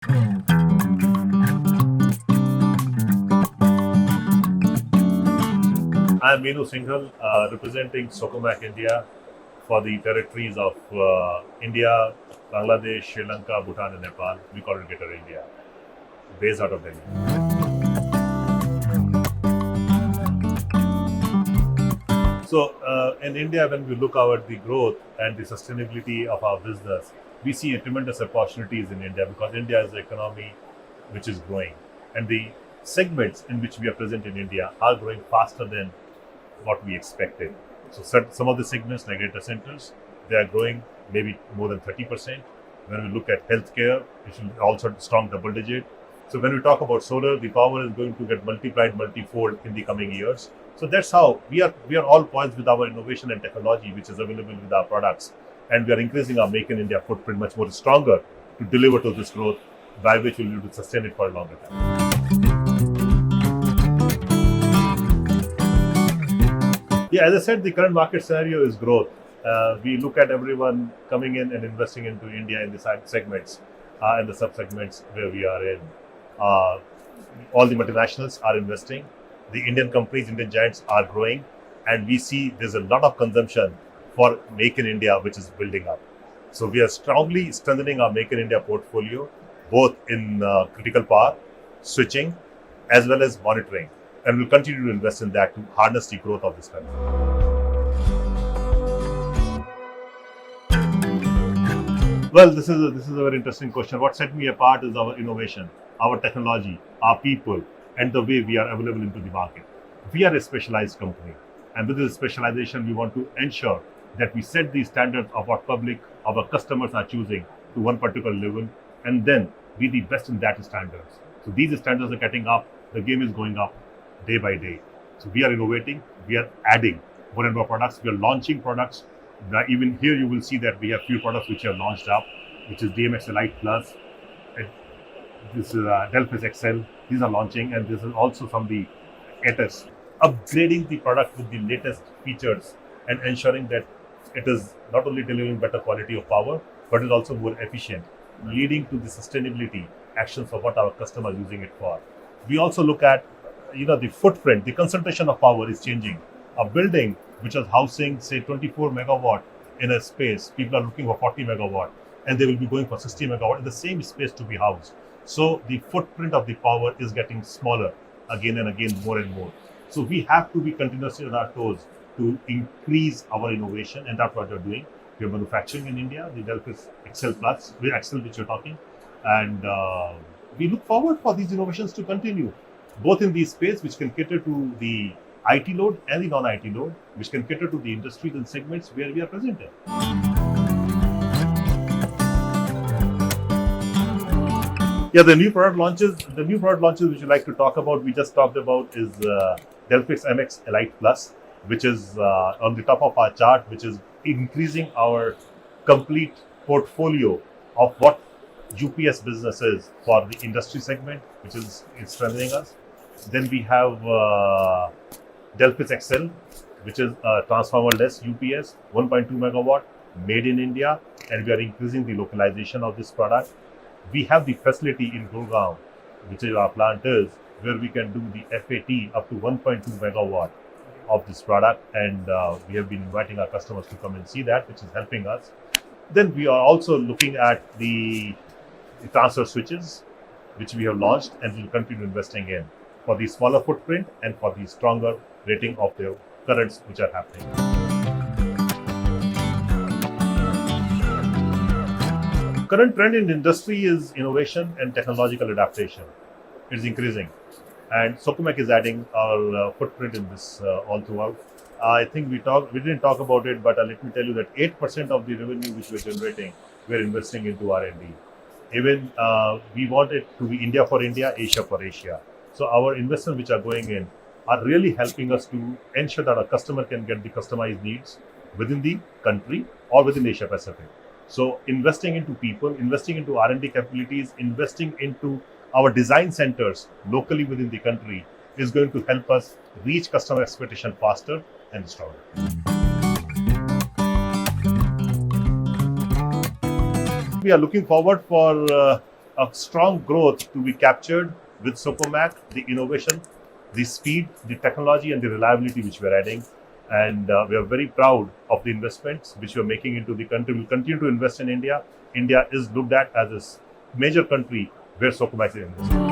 I'm Minu Singhal, representing Socomec India for the territories of India, Bangladesh, Sri Lanka, Bhutan, and Nepal. We call it Greater India, based out of Delhi. So, in India, when we look at the growth and the sustainability of our business, we see tremendous opportunities in India because India is an economy which is growing, and the segments in which we are present in India are growing faster than what we expected. So some of the segments like data centers, they are growing maybe more than 30%. When we look at healthcare, it should also strong double digit. So when we talk about solar, the power is going to get multiplied multifold in the coming years. So that's how we are all poised with our innovation and technology, which is available with our products, and we are increasing our Make in India footprint much more stronger to deliver to this growth, by which we will be able to sustain it for a longer time. Yeah, as I said, the current market scenario is growth. We look at everyone coming in and investing into India in the segments and the sub-segments where we are in. Uh, all the multinationals are investing. The Indian companies, Indian giants are growing, and we see there's a lot of consumption for Make in India, which is building up. So we are strongly strengthening our Make in India portfolio, both in critical power, switching, as well as monitoring, and we'll continue to invest in that to harness the growth of this country. Well, this is a very interesting question. What set me apart is our innovation, our technology, our people, and the way we are available into the market. We are a specialized company, and with this specialization, we want to ensure that we set the standards of what public, our customers are choosing to one particular level, and then be the best in that standards. So these standards are getting up. The game is going up day by day. So we are innovating, we are adding more and more products, we are launching products. Now, even here you will see that we have few products which are launched up, which is DMX Elite Plus, and this is Delphis XL. These are launching, and this is also from the ATES, upgrading the product with the latest features and ensuring that it is not only delivering better quality of power, but is also more efficient, leading to the sustainability actions of what our customers are using it for. We also look at the footprint, the concentration of power is changing. A building which is housing say 24 megawatt in a space, people are looking for 40 megawatt, and they will be going for 60 megawatt in the same space to be housed. So the footprint of the power is getting smaller again and again, more and more. So we have to be continuously on our toes to increase our innovation, and that's what we're doing. We're manufacturing in India the Delphis XL Plus, the XL which you're talking, and we look forward for these innovations to continue, both in the space which can cater to the IT load and the non-IT load, which can cater to the industries and segments where we are present in. Yeah, the new product launches which we like to talk about, we just talked about is Delphix MX Elite Plus, which is on the top of our chart, which is increasing our complete portfolio of what UPS business is for the industry segment, which is strengthening us. Then we have Delphis XL, which is transformer-less UPS, 1.2 megawatt, made in India, and we are increasing the localization of this product. We have the facility in Gurgaon, which is our plant is, where we can do the FAT up to 1.2 megawatt of this product, and we have been inviting our customers to come and see that, which is helping us. Then we are also looking at the transfer switches, which we have launched and will continue investing in for the smaller footprint and for the stronger rating of the currents which are happening. Current trend in the industry is innovation and technological adaptation. It is increasing, and Socomec is adding our footprint in this all throughout. I think we didn't talk about it, but let me tell you that 8% of the revenue which we're generating, we're investing into R&D. Even we want it to be India for India, Asia for Asia. So our investments which are going in are really helping us to ensure that our customer can get the customized needs within the country or within Asia Pacific. So investing into people, investing into R&D capabilities, investing into our design centers locally within the country is going to help us reach customer expectation faster and stronger. We are looking forward for a strong growth to be captured with Socomec, the innovation, the speed, the technology, and the reliability which we are adding. And we are very proud of the investments which we are making into the country. We will continue to invest in India. India is looked at as a major country where Socomec is investing.